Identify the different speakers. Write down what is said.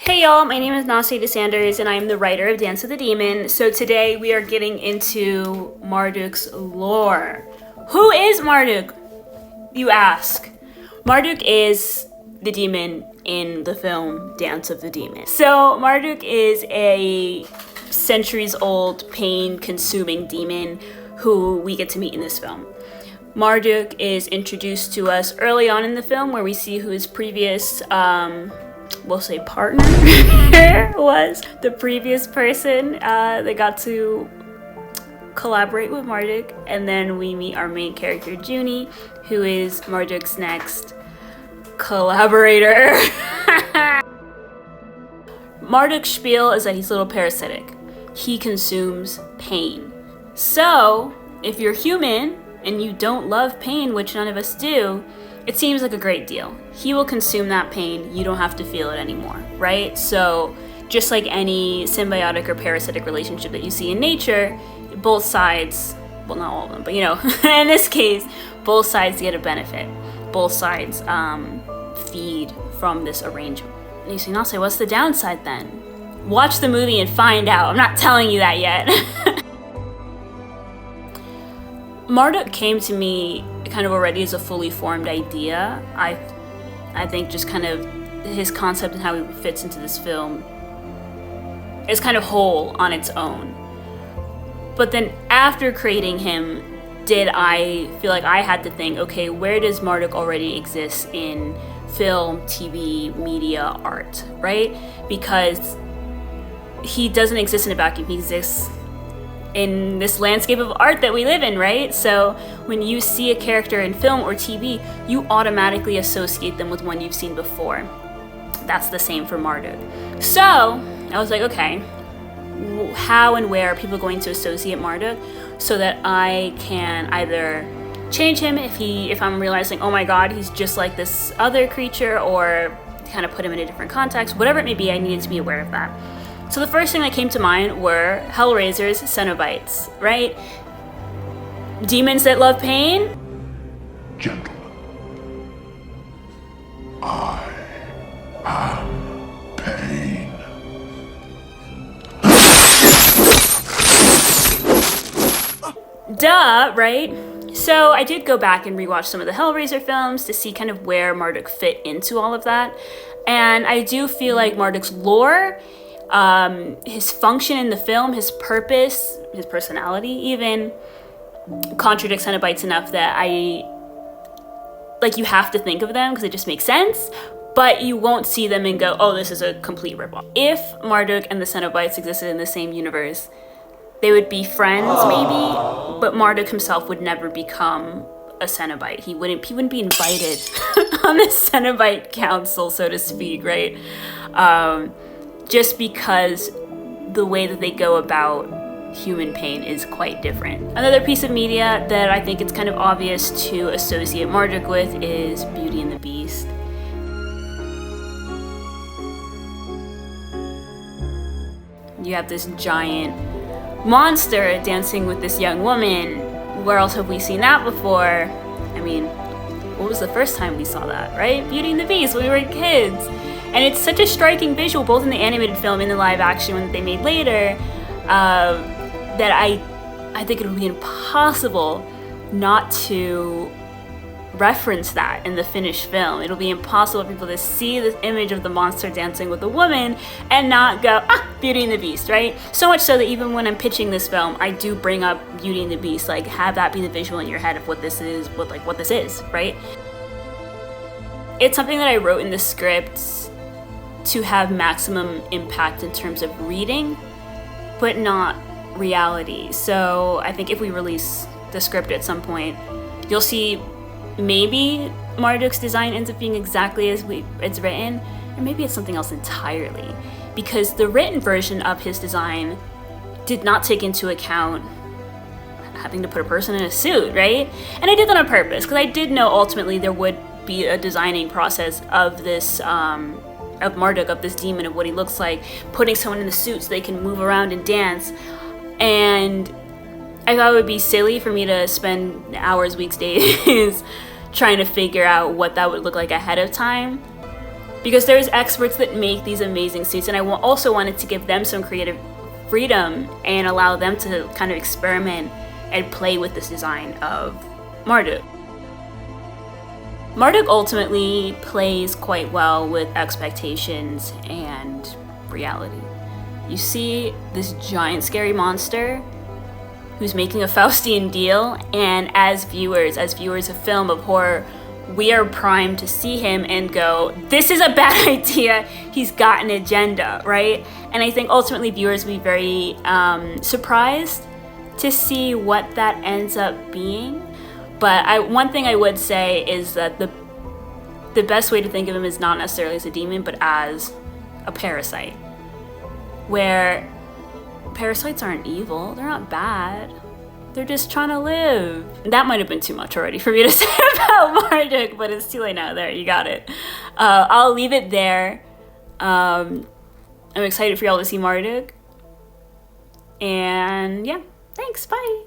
Speaker 1: Hey y'all, my name is Nace DeSanders and I am the writer of Dance of the Demon. So today we are getting into Marduk's lore. Who is Marduk, you ask? Marduk is the demon in the film Dance of the Demon. So Marduk is a centuries-old, pain-consuming demon who we get to meet in this film. Marduk is introduced to us early on in the film where we see who his previous we'll say partner was, the previous person that got to collaborate with Marduk. And then we meet our main character Junie, who is Marduk's next collaborator. Marduk's spiel is that he's a little parasitic. He consumes pain. So if you're human and you don't love pain, which none of us do, it seems like a great deal. He will consume that pain. You don't have to feel it anymore, right? So just like any symbiotic or parasitic relationship that you see in nature, both sides, well, not all of them, but in this case, both sides get a benefit. Both sides feed from this arrangement. And you say, Nase, what's the downside then? Watch the movie and find out. I'm not telling you that yet. Marduk came to me kind of already as a fully formed idea. I think just kind of his concept and how he fits into this film is kind of whole on its own. But then after creating him, did I feel like I had to think, okay, where does Marduk already exist in film, TV, media, art, right? Because he doesn't exist in a vacuum. He exists in this landscape of art that we live in, right? So when you see a character in film or TV, you automatically associate them with one you've seen before. That's the same for Marduk. So I was like, okay, how and where are people going to associate Marduk so that I can either change him if I'm realizing, oh my god, he's just like this other creature, or kind of put him in a different context, whatever it may be. I needed to be aware of that. So the first thing that came to mind were Hellraiser's Cenobites, right? Demons that love pain?
Speaker 2: Gentlemen, I am pain.
Speaker 1: Duh, right? So I did go back and rewatch some of the Hellraiser films to see kind of where Marduk fit into all of that. And I do feel like Marduk's lore, his function in the film, his purpose, his personality even, contradicts Cenobites enough that you have to think of them because it just makes sense, but you won't see them and go, oh, this is a complete ripoff. If Marduk and the Cenobites existed in the same universe, they would be friends maybe, but Marduk himself would never become a Cenobite. He wouldn't be invited on the Cenobite council, so to speak, right? Just because the way that they go about human pain is quite different. Another piece of media that I think it's kind of obvious to associate Marduk with is Beauty and the Beast. You have this giant monster dancing with this young woman. Where else have we seen that before? I mean, what was the first time we saw that, right? Beauty and the Beast, when we were kids. And it's such a striking visual, both in the animated film and the live action one that they made later, that I think it would be impossible not to reference that in the finished film. It'll be impossible for people to see this image of the monster dancing with a woman and not go, Beauty and the Beast, right? So much so that even when I'm pitching this film, I do bring up Beauty and the Beast, like have that be the visual in your head of what this is, what this is, right? It's something that I wrote in the script to have maximum impact in terms of reading, but not reality. So I think if we release the script at some point, you'll see maybe Marduk's design ends up being exactly as it's written, or maybe it's something else entirely. Because the written version of his design did not take into account having to put a person in a suit, right? And I did that on purpose, because I did know ultimately there would be a designing process of this, of Marduk, of this demon, of what he looks like, putting someone in the suit so they can move around and dance. And I thought it would be silly for me to spend hours, weeks, days trying to figure out what that would look like ahead of time. because there's experts that make these amazing suits, and I also wanted to give them some creative freedom and allow them to kind of experiment and play with this design of Marduk. Marduk ultimately plays quite well with expectations and reality. You see this giant scary monster who's making a Faustian deal, and as viewers of film, of horror, we are primed to see him and go, this is a bad idea, he's got an agenda, right? And I think ultimately viewers will be very surprised to see what that ends up being. But one thing I would say is that the best way to think of him is not necessarily as a demon, but as a parasite. Where parasites aren't evil, they're not bad. They're just trying to live. That might have been too much already for me to say about Marduk, but it's too late now. There, you got it. I'll leave it there. I'm excited for y'all to see Marduk. And yeah, thanks, bye.